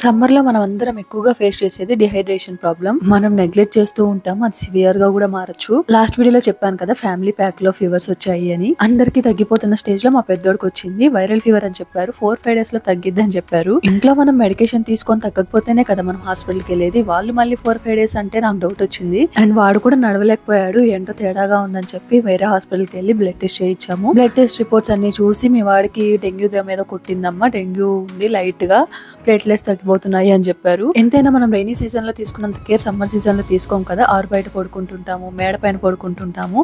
Summer లో మనం అందరం ఎక్కువగా ఫేస్ చేసేది డిహైడ్రేషన్ ప్రాబ్లం. మనం నెగ్లెక్ట్ చేస్తూ ఉంటాం, అది సివియర్ గా కూడా మారచ్చు. లాస్ట్ వీడియోలో చెప్పాను కదా, ఫ్యామిలీ ప్యాక్ లో ఫీవర్స్ వచ్చాయి అని. అందరికి తగ్గిపోతున్న స్టేజ్ లో మా పెద్దోడికి వచ్చింది. వైరల్ ఫీవర్ అని చెప్పారు. 4-5 days లో తగ్గిద్ది అని చెప్పారు. ఇంట్లో మనం మెడికేషన్ తీసుకొని తగ్గకపోతేనే కదా మనం హాస్పిటల్కి వెళ్ళేది. వాళ్ళు మళ్ళీ 4-5 days అంటే నాకు డౌట్ వచ్చింది. అండ్ వాడు కూడా నడవలేకపోయాడు. ఏంటో తేడాగా ఉందని చెప్పి వేరే హాస్పిటల్కి వెళ్ళి బ్లడ్ టెస్ట్ చేయించాము. బ్లడ్ టెస్ట్ రిపోర్ట్స్ అన్ని చూసి మీ వాడికి డెంగ్యూ మీద కొట్టిందమ్మా, డెంగ్యూ ఉంది, లైట్ గా ప్లేట్లెట్స్ తగ్గిపోతున్నాయి అని చెప్పారు. ఎంతైనా మనం రైనీ సీజన్ లో తీసుకున్నంత కేర్ సమ్మర్ సీజన్ లో తీసుకోం కదా. ఆరు బయట పడుకుంటుంటాము, మేడ పైన పడుకుంటుంటాము,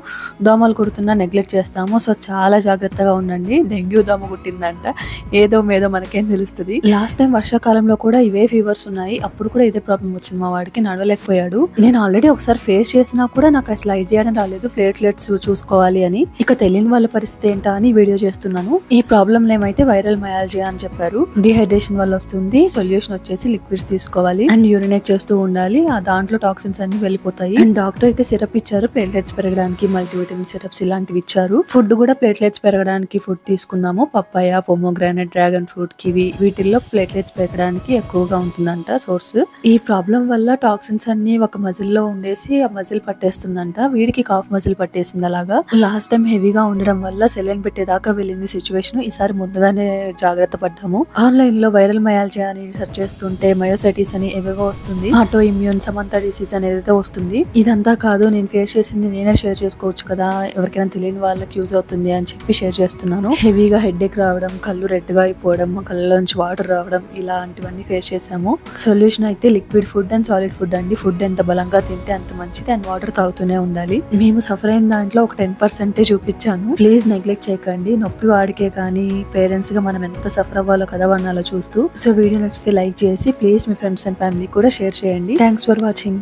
దోమలు కుడుతున్నా నెగ్లెక్ట్ చేస్తాము. సో చాలా జాగ్రత్తగా ఉండండి. డెంగ్యూ దోమ కుట్టిందంట, ఏదో మేదో మనకేం తెలుస్తుంది. లాస్ట్ టైం వర్షాకాలంలో కూడా ఇవే ఫీవర్స్ ఉన్నాయి. అప్పుడు కూడా ఇదే ప్రాబ్లం వచ్చింది. మా వాడికి నడవలేకపోయాడు. నేను ఆల్రెడీ ఒకసారి ఫేస్ చేసినా కూడా నాకు అసలు ఐడియానే రాలేదు ప్లేట్లెట్స్ చూసుకోవాలి అని. ఇక తెలియని వాళ్ళ పరిస్థితి ఏంటా అని వీడియో చేస్తున్నాను. ఈ ప్రాబ్లం ఏమైతే వైరల్ మయాలజియా అని చెప్పారు. డిహైడ్రేషన్ వల్ల వస్తుంది. సొల్యూషన్ వచ్చేసి లిక్విడ్స్ తీసుకోవాలి అండ్ యూరినేట్ చేస్తూ ఉండాలి. ఆ దాంట్లో టాక్సిన్స్ అన్ని వెళ్ళిపోతాయి. అండ్ డాక్టర్ అయితే సిరప్ ఇచ్చారు ప్లేట్లెట్స్ పెరగడానికి, మల్టీవిటమిన్ సిరప్స్ ఇలాంటివి ఇచ్చారు. ఫుడ్ కూడా ప్లేట్లెట్స్ పెరగడానికి ఫుడ్ తీసుకున్నాము. Papaya, pomegranate, dragon fruit, kiwi, వీటిల్లో ప్లేట్లెట్స్ పెరగడానికి ఎక్కువగా ఉంటుందంట సోర్స్. ఈ ప్రాబ్లం వల్ల టాక్సిన్స్ అన్ని ఒక మజిల్ లో ఉండేసి ఆ మజిల్ పట్టేస్తుందంట. వీడికి కాఫ్ మజిల్ పట్టేసింది. అలాగా లాస్ట్ టైం హెవీగా ఉండడం వల్ల సెలైన్ పెట్టేదాకా వెళ్ళింది సిచ్యువేషన్. ఈసారి ముందుగానే జాగ్రత్త పడ్డాము. ఆన్లైన్ లో వైరల్ మయాలజియా అని రీసెర్చ్ చేస్తుంటే మయోసైటిస్ అని ఏవేవో వస్తుంది. ఆటో ఇమ్యూన్ సమంత డిసీజ్ అనేది వస్తుంది. ఇదంతా కాదు, నేను ఫేస్ చేసింది నేనే షేర్ చేసుకోవచ్చు కదా, ఎవరికైనా తెలియని వాళ్ళకి యూజ్ అవుతుంది అని చెప్పి షేర్ చేస్తున్నాను. హెవీగా హెడేక్ రావడం, కళ్ళు రెడ్ గా అయిపోవడం, కళ్ళలోంచి వాటర్ రావడం, ఇలాంటివన్నీ ఫేస్ చేసాము. సొల్యూషన్ అయితే liquid food and solid food అండి. ఫుడ్ ఎంత బలంగా తింటే అంత మంచిది. అండ్ వాటర్ తాగుతూనే ఉండాలి. మేము సఫర్ అయిన దాంట్లో ఒక 10% చూపించాను. ప్లీజ్ నెగ్లెక్ట్ చేయకండి. నొప్పి వాడికే కానీ పేరెంట్స్ గా మనం ఎంత సఫర్ అవ్వాలో కదా వాడిని అలా చూస్తూ. సో వీడియో నచ్చితే లైక్ చేసి please me friends and family కూడా షేర్ చేయండి. Thanks for watching.